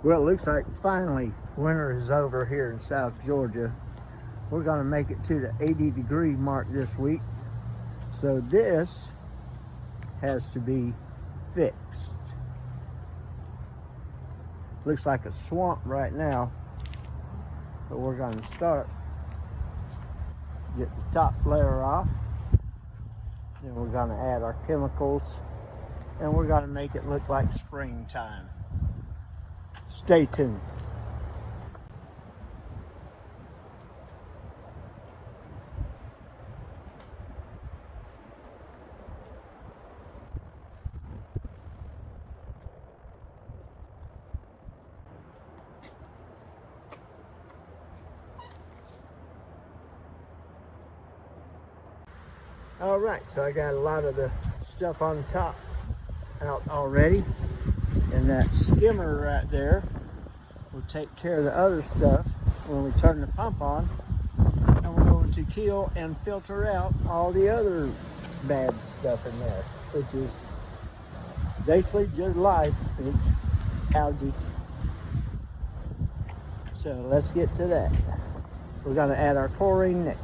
Well, it looks like finally winter is over here in South Georgia. We're gonna make it to the 80-degree mark this week. So this has to be fixed. Looks like a swamp right now, but we're gonna start. Get the top layer off. Then we're gonna add our chemicals and we're gonna make it look like springtime. Stay tuned. All right, so I got a lot of the stuff on top out already, and that skimmer right there will take care of the other stuff when we turn the pump on, and we're going to kill and filter out all the other bad stuff in there, which is basically just life. It's algae. So let's get to that. We're going to add our chlorine next.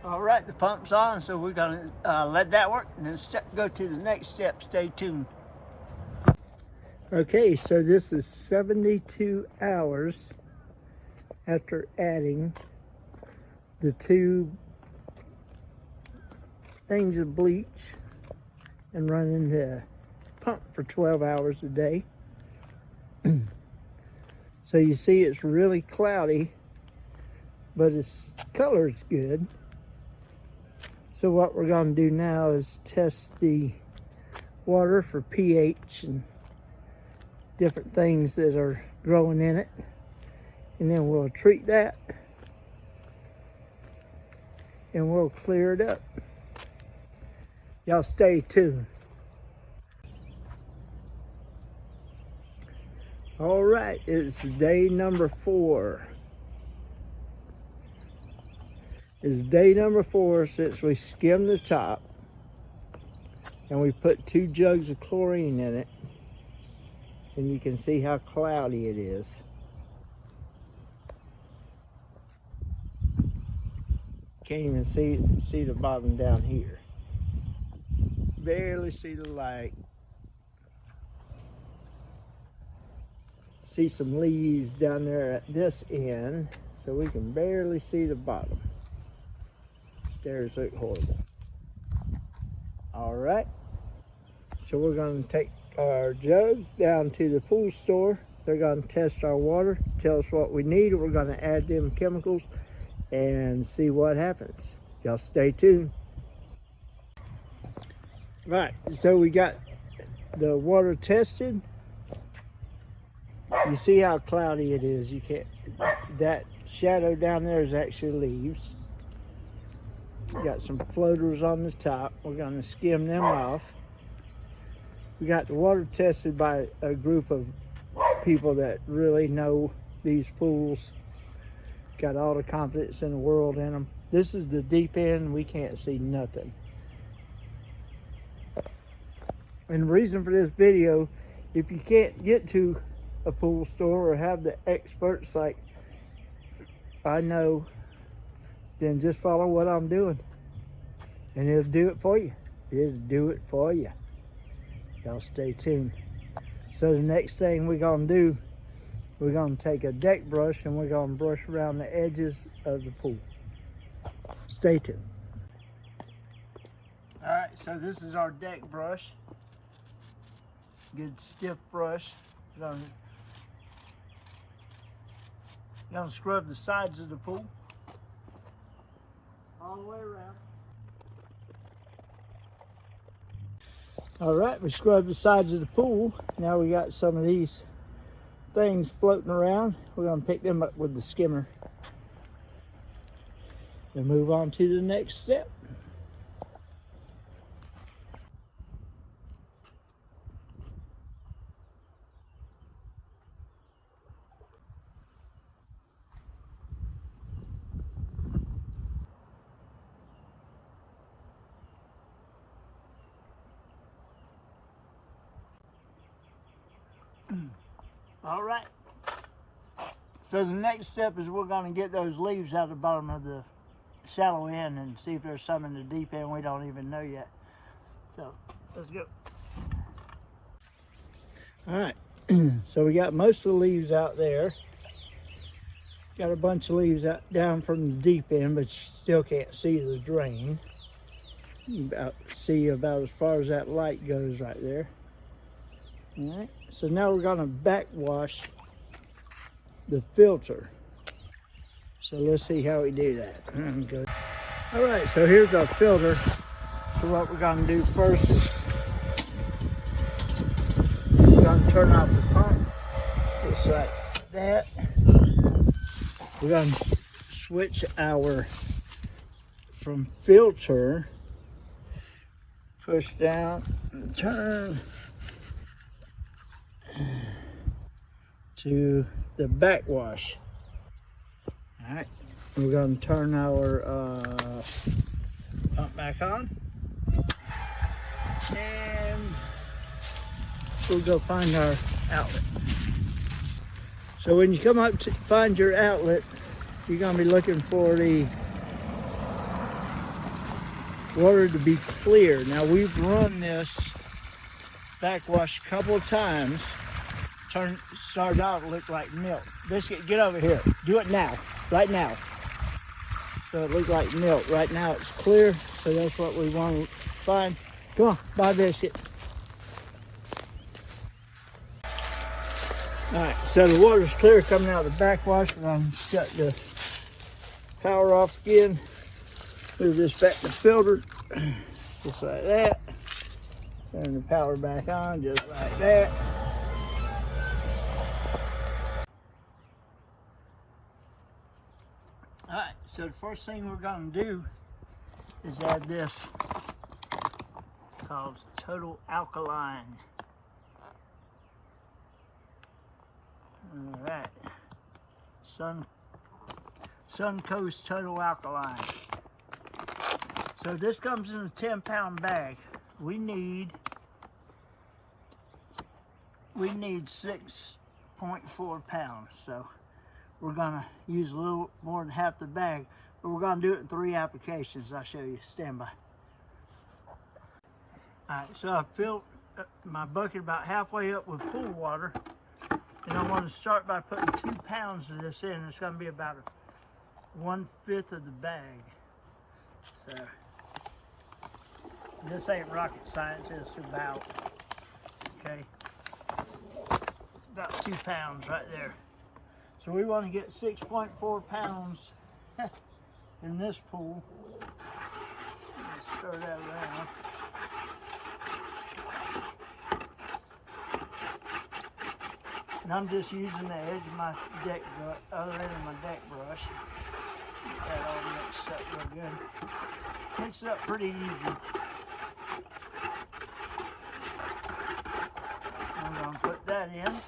All right, the pump's on, so we're gonna let that work and then go to the next step. Stay tuned. Okay, so this is 72 hours after adding the 2 things of bleach and running the pump for 12 hours a day. So you see it's really cloudy, but its color is good. So what we're going to do now is test the water for pH and different things that are growing in it. And then we'll treat that and we'll clear it up. Y'all stay tuned. All right, it's day number 4. It's day number 4 since we skimmed the top and we put 2 jugs of chlorine in it, and you can see how cloudy it is. Can't even see the bottom down here. Barely see the light. See some leaves down there at this end, so we can barely see the bottom. Stairs look horrible. All right, so we're going to take our jug down to the pool store. They're going to test our water, tell us what we need. We're going to add them chemicals and see what happens. Y'all stay tuned. Right, so we got the water tested. You see how cloudy it is. You can't, that shadow down there is actually leaves. We got some floaters on the top. We're going to skim them off. We got the water tested by a group of people that really know these pools. Got all the confidence in the world in them. This is the deep end. We can't see nothing. And the reason for this video, if you can't get to a pool store or have the experts like I know, then just follow what I'm doing and it'll do it for you. It'll do it for you. Y'all stay tuned. So the next thing we're gonna do, we're gonna take a deck brush and we're gonna brush around the edges of the pool. Stay tuned. All right, so this is our deck brush. Good stiff brush. Gonna scrub the sides of the pool all the way around. All right, we scrubbed the sides of the pool. Now we got some of these things floating around. We're gonna pick them up with the skimmer and move on to the next step. All right. So the next step is we're going to get those leaves out of the bottom of the shallow end and see if there's some in the deep end we don't even know yet. So let's go. All right. So we got most of the leaves out there. Got a bunch of leaves out down from the deep end, but you still can't see the drain. You see about as far as that light goes right there. All right. So now we're going to backwash the filter. So let's see how we do that. Good. All right, so here's our filter. So what we're going to do first is we're going to turn off the pump, just like that. We're going to switch our from filter, push down and turn to the backwash. All right, we're going to turn our pump back on, and we'll go find our outlet. So when you come up to find your outlet, you're going to be looking for the water to be clear. Now we've run this backwash a couple of times. Started out to look like milk. Biscuit, get over here. Do it now, right now. So it looked like milk. Right now it's clear, so that's what we want to find. Come on, bye, Biscuit. All right, so the water's clear coming out of the backwash. We're going to shut the power off again. Move this back to the filter, just like that. Turn the power back on, just like that. All right, so the first thing we're going to do is add this. It's called Total Alkaline. All right, Suncoast Total Alkaline. So this comes in a 10-pound bag. We need 6.4 pounds. So we're gonna use a little more than half the bag, but we're gonna do it in 3 applications. I'll show you. Stand by. All right, so I filled my bucket about halfway up with pool water, and I want to start by putting 2 pounds of this in. It's gonna be about 1/5 of the bag. So this ain't rocket science. It's about, okay, it's about 2 pounds right there. So we want to get 6.4 pounds in this pool. Let's stir that around. And I'm just using the edge of my deck brush, other end of my deck brush. Get that all mixed up real good. Mix it up pretty easy. I'm gonna put that in.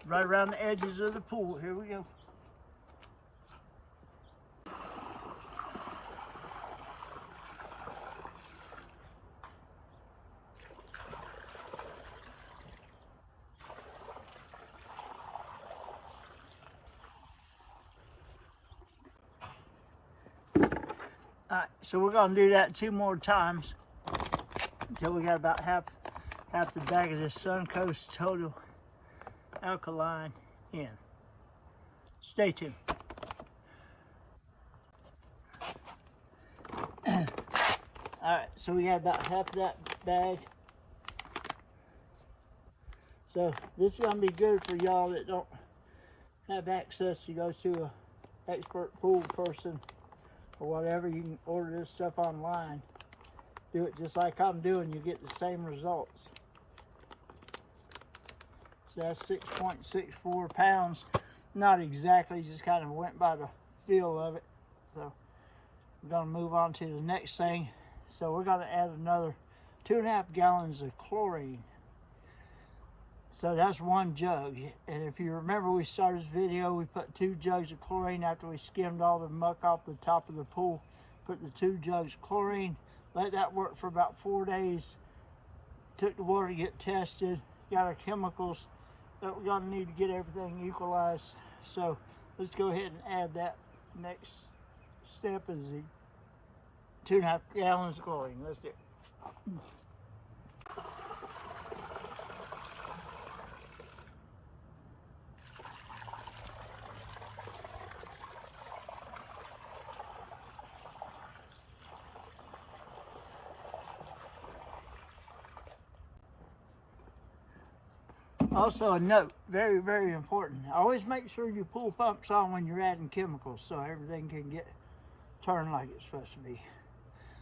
Right around the edges of the pool. Here we go. All right, so we're gonna do that 2 more times until we got about half the bag of this Suncoast Total Alkaline in. Stay tuned. All right, so we got about half of that bag. So this is gonna be good for y'all that don't have access to go to an expert pool person or whatever. You can order this stuff online. do it just like I'm doing, you get the same results. So that's 6.64 pounds. Not exactly, just kind of went by the feel of it. So we're gonna move on to the next thing. So we're gonna add another 2.5 gallons of chlorine. So that's 1 jug. And if you remember, we started this video, we put 2 jugs of chlorine after we skimmed all the muck off the top of the pool. Put the 2 jugs of chlorine, let that work for about 4 days. Took the water to get tested, got our chemicals that we're gonna need to get everything equalized. So let's go ahead and add that. Next step is the 2.5 gallons of chlorine. Let's do it. Also a note, very, very important. Always make sure your pool pump's on when you're adding chemicals so everything can get turned like it's supposed to be.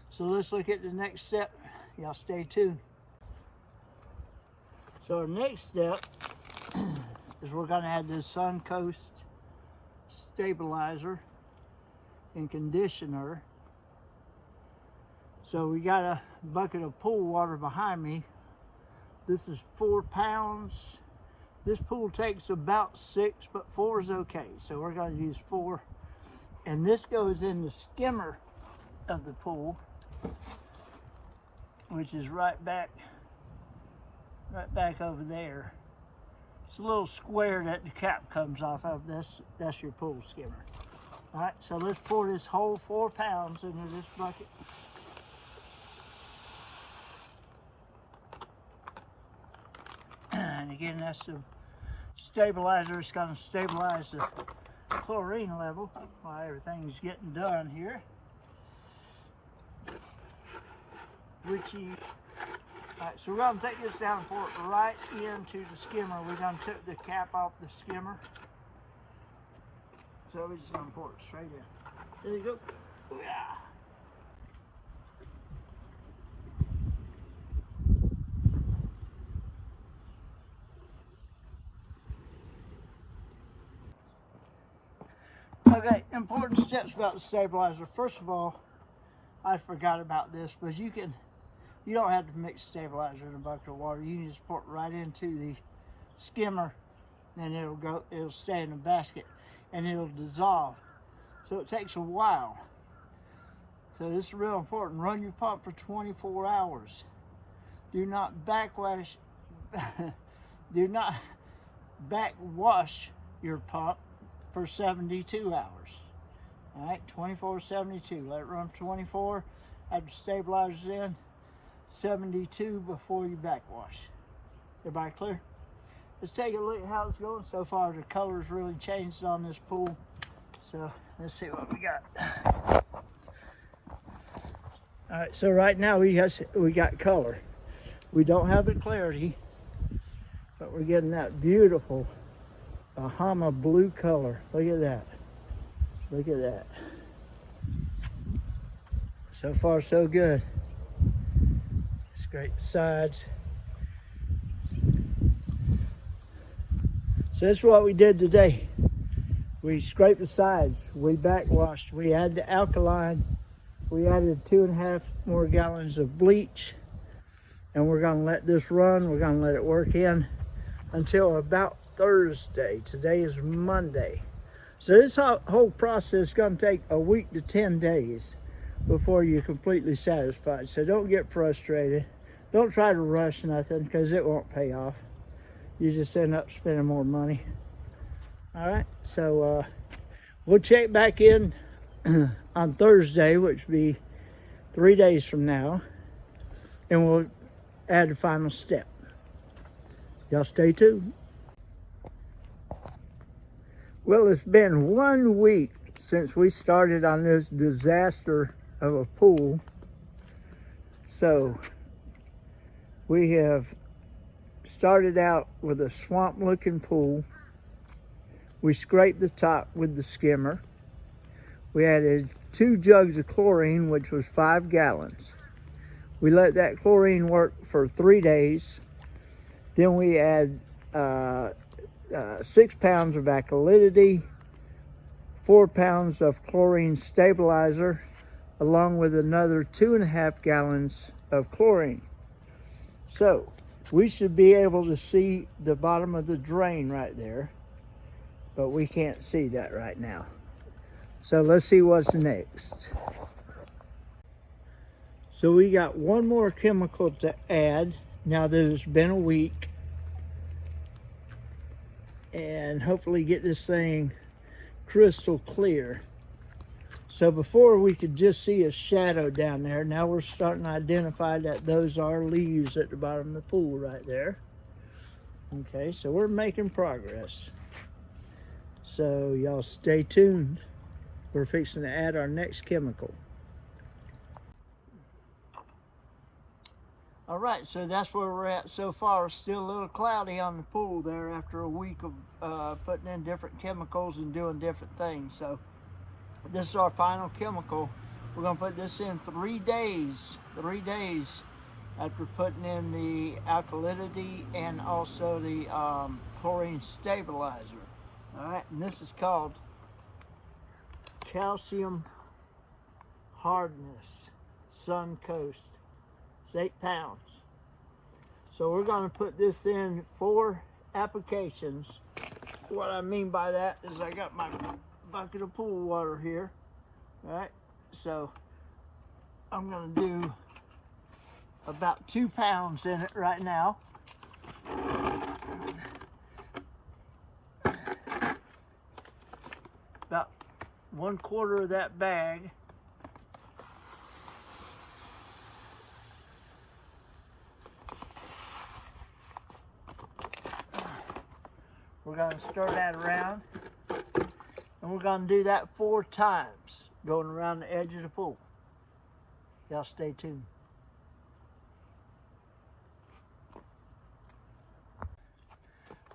So let's look at the next step. Y'all stay tuned. So our next step is we're gonna add this Suncoast stabilizer and conditioner. So we got a bucket of pool water behind me. This is 4 pounds. This pool takes about 6, but 4 is okay. So we're gonna use 4. And this goes in the skimmer of the pool, which is right back over there. It's a little square that the cap comes off of. That's your pool skimmer. All right, so let's pour this whole 4 pounds into this bucket. And again, that's the stabilizer. It's going to stabilize the chlorine level while everything's getting done here. All right, so we're going to take this down and pour it right into the skimmer. We're going to take the cap off the skimmer. So we're just going to pour it straight in. There you go. Yeah. Okay, important steps about the stabilizer. First of all, I forgot about this, but you don't have to mix stabilizer in a bucket of water. You can just pour it right into the skimmer, and it'll stay in the basket, and it'll dissolve. So it takes a while. So this is real important. Run your pump for 24 hours. Do not backwash. Do not backwash your pump for 72 hours. All right, 24, 72. Let it run for 24. Add the stabilizers in. 72 before you backwash. Everybody clear? Let's take a look at how it's going. So far, the color's really changed on this pool. So let's see what we got. All right, so right now we got color. We don't have the clarity, but we're getting that beautiful Bahama blue color. Look at that. Look at that. So far, so good. Scrape the sides. So this is what we did today. We scraped the sides. We backwashed. We added the alkaline. We added 2.5 more gallons of bleach. And we're going to let this run. We're going to let it work in until about Thursday. Today is Monday. So this whole process is going to take a week to 10 days before you're completely satisfied. So don't get frustrated. Don't try to rush nothing because it won't pay off. You just end up spending more money. All right, so we'll check back in on Thursday, which will be 3 days from now, and we'll add the final step. Y'all stay tuned. Well, it's been 1 week since we started on this disaster of a pool. So we have started out with a swamp looking pool. We scraped the top with the skimmer. We added 2 jugs of chlorine, which was 5 gallons. We let that chlorine work for 3 days. Then we add 6 pounds of alkalinity, 4 pounds of chlorine stabilizer, along with another 2.5 gallons of chlorine. So we should be able to see the bottom of the drain right there, but we can't see that right now. So let's see what's next. So we got one more chemical to add now that it's been a week, and hopefully get this thing crystal clear. So before we could just see a shadow down there, now we're starting to identify that those are leaves at the bottom of the pool right there. Okay, so we're making progress. So y'all stay tuned. We're fixing to add our next chemical. All right, so that's where we're at so far. Still a little cloudy on the pool there after a week of putting in different chemicals and doing different things. So this is our final chemical. We're gonna put this in 3 days. 3 days after putting in the alkalinity and also the chlorine stabilizer. All right, and this is called Calcium Hardness Suncoast. It's 8 pounds. So we're gonna put this in 4 applications. What I mean by that is I got my bucket of pool water here. All right, so I'm gonna do about 2 pounds in it right now. About 1/4 of that bag. We're gonna stir that around, and we're gonna do that 4 times, going around the edge of the pool. Y'all stay tuned.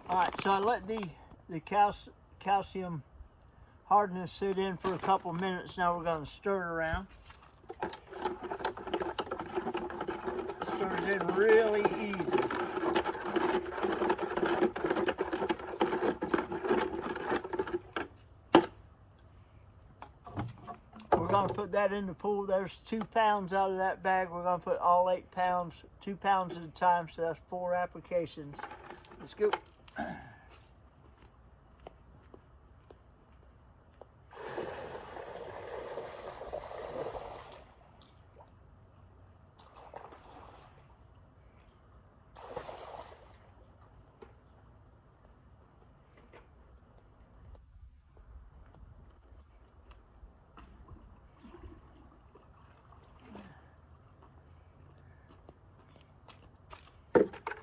All right, so I let the calcium hardness sit in for a couple minutes. Now we're gonna stir it around. Stir it in really easy. We're gonna put that in the pool. There's 2 pounds out of that bag. We're gonna put all 8 pounds, 2 pounds at a time, so that's 4 applications. Let's go.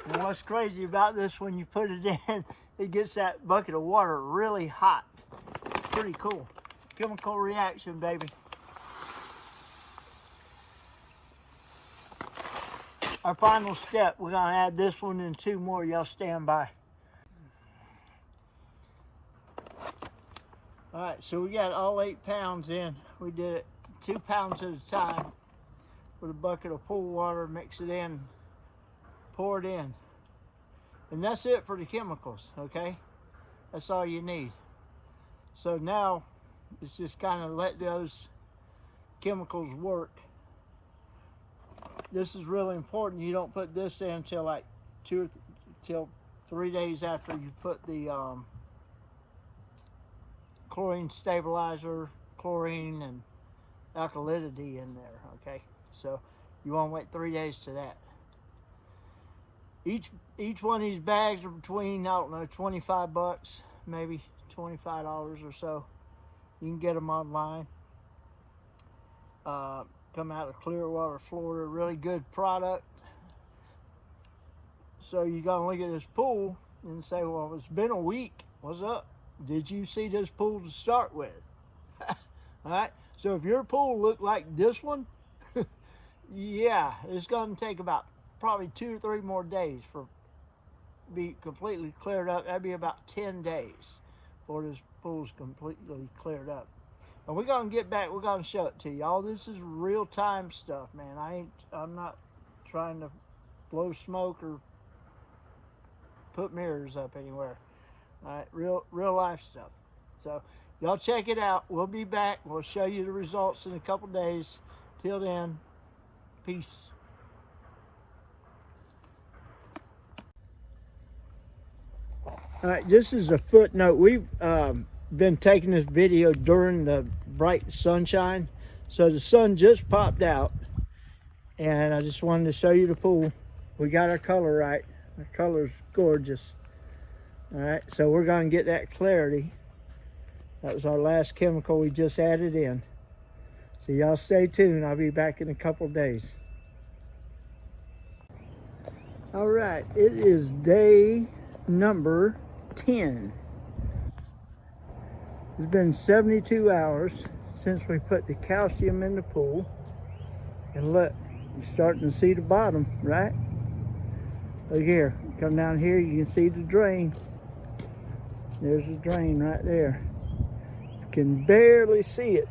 And what's crazy about this, when you put it in, it gets that bucket of water really hot. It's pretty cool. Chemical reaction, baby. Our final step, we're gonna add this one and 2 more. Y'all stand by. All right, so we got all 8 pounds in. We did it 2 pounds at a time with a bucket of pool water. Mix it in, pour it in, and that's it for the chemicals. Okay, that's all you need. So now it's just kind of let those chemicals work. This is really important. You don't put this in until like 3 days after you put the chlorine stabilizer, chlorine, and alkalinity in there. Okay, so you want to wait 3 days to that. Each one of these bags are between, I don't know, 25 bucks, maybe $25 or so. You can get them online. Come out of Clearwater, Florida. Really good product. So you're gonna look at this pool and say, well, it's been a week. What's up? Did you see this pool to start with? All right. So if your pool looked like this one, yeah, it's gonna take about probably 2 or 3 more days for be completely cleared up. That'd be about 10 days before this pool's completely cleared up. And we're gonna get back, we're gonna show it to you. All this is real time stuff, man. I'm not trying to blow smoke or put mirrors up anywhere. All right, real life stuff. So y'all check it out. We'll be back. We'll show you the results in a couple days. Till then, peace. All right, this is a footnote. We've been taking this video during the bright sunshine. So the sun just popped out, and I just wanted to show you the pool. We got our color right. The color's gorgeous. All right, so we're gonna get that clarity. That was our last chemical we just added in. So y'all stay tuned. I'll be back in a couple days. All right, it is day number 10. It's been 72 hours since we put the calcium in the pool. And look, you're starting to see the bottom, right? Look here, come down here, you can see the drain. There's the drain right there. You can barely see it,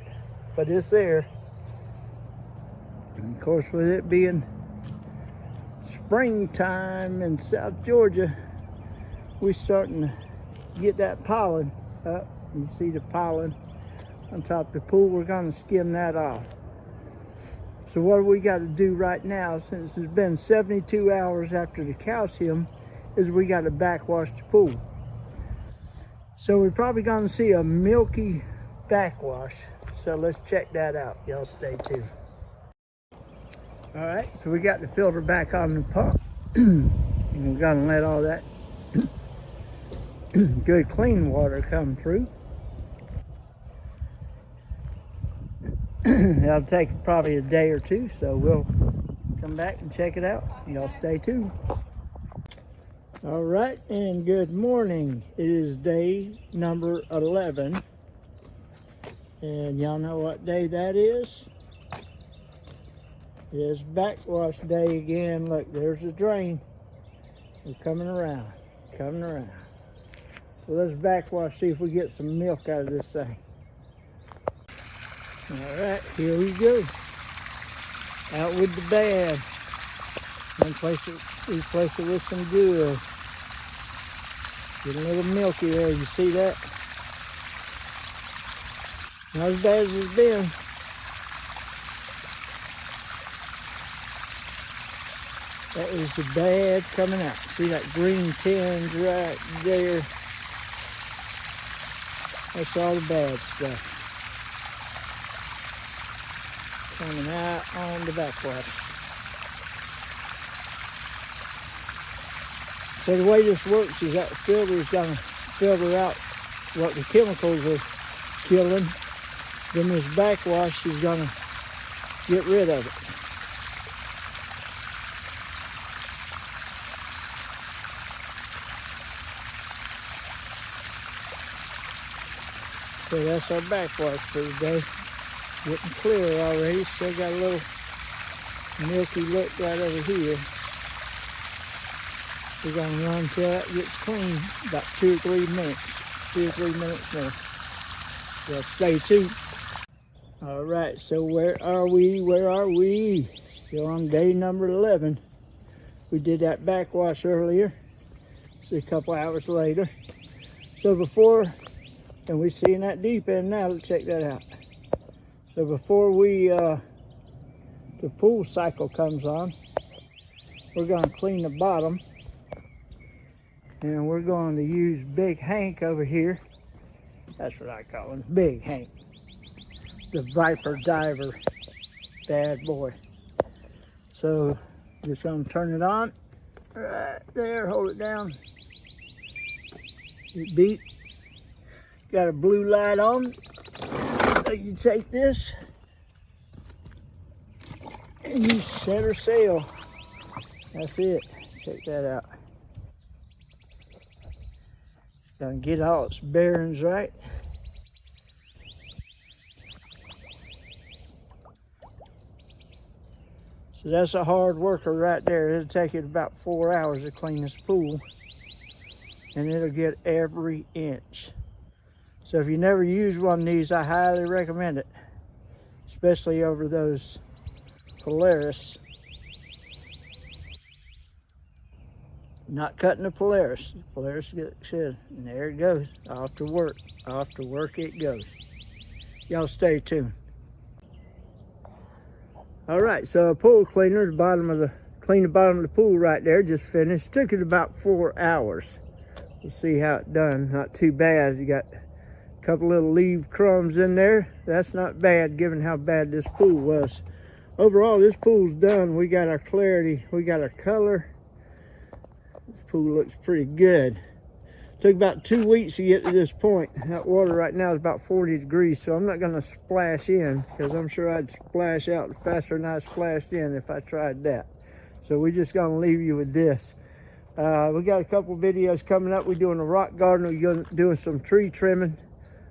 but it's there. And of course, with it being springtime in South Georgia, we're starting to get that pollen up. You see the pollen on top of the pool. We're going to skim that off. So what we got to do right now, since it's been 72 hours after the calcium, is we got to backwash the pool. So we're probably going to see a milky backwash. So let's check that out. Y'all stay tuned. All right, so we got the filter back on the pump. And we're going to let all that good clean water come through. That'll take probably a day or two, so we'll come back and check it out. Y'all stay tuned. All right, and good morning. It is day number 11. And y'all know what day that is? It's backwash day again. Look, there's the drain. We're coming around, coming around. So let's backwash, see if we get some milk out of this thing. All right, here we go. Out with the bad. Replace it with some good. Get a little milky there, you see that? Not as bad as it's been. That is the bad coming out. See that green tinge right there? That's all the bad stuff coming out on the backwash. So the way this works is that the filter is going to filter out what the chemicals are killing. Then this backwash is going to get rid of it. So that's our backwash for today. Getting clear already. Still got a little milky look right over here. We're going to run till that gets clean. About 2 or 3 minutes. 2 or 3 minutes more. So stay tuned. All right, so where are we? Where are we? Still on day number 11. We did that backwash earlier. See, a couple hours later. So before, and we're seeing that deep end now. Let's check that out. So before the pool cycle comes on, we're going to clean the bottom. And we're going to use Big Hank over here. That's what I call him, Big Hank. The Viper Diver, bad boy. So just going to turn it on. Right there, hold it down. It beat. Got a blue light on. So you take this and you set her sail. That's it. Check that out. It's gonna get all its bearings right. So that's a hard worker right there. It'll take it about 4 hours to clean this pool, and it'll get every inch. So if you never use one of these, I highly recommend it, especially over those Polaris. Not cutting the Polaris. Polaris gets good. And there it goes. Off to work. Off to work it goes. Y'all stay tuned. All right, so a pool cleaner, clean the bottom of the pool right there, just finished. Took it about 4 hours. We'll see how it done. Not too bad. You got a couple little leaf crumbs in there. That's not bad given how bad this pool was. Overall, this pool's done. We got our clarity. We got our color. This pool looks pretty good. Took about 2 weeks to get to this point. That water right now is about 40 degrees, so I'm not going to splash in because I'm sure I'd splash out faster than I splashed in if I tried that. So we're just going to leave you with this. We got a couple videos coming up. We're doing a rock garden. We're doing some tree trimming.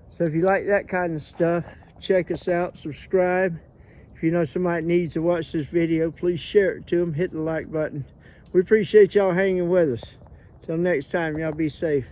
So if you like that kind of stuff, check us out. Subscribe. If you know somebody needs to watch this video, please share it to them. Hit the like button. We appreciate y'all hanging with us. Till next time, y'all be safe.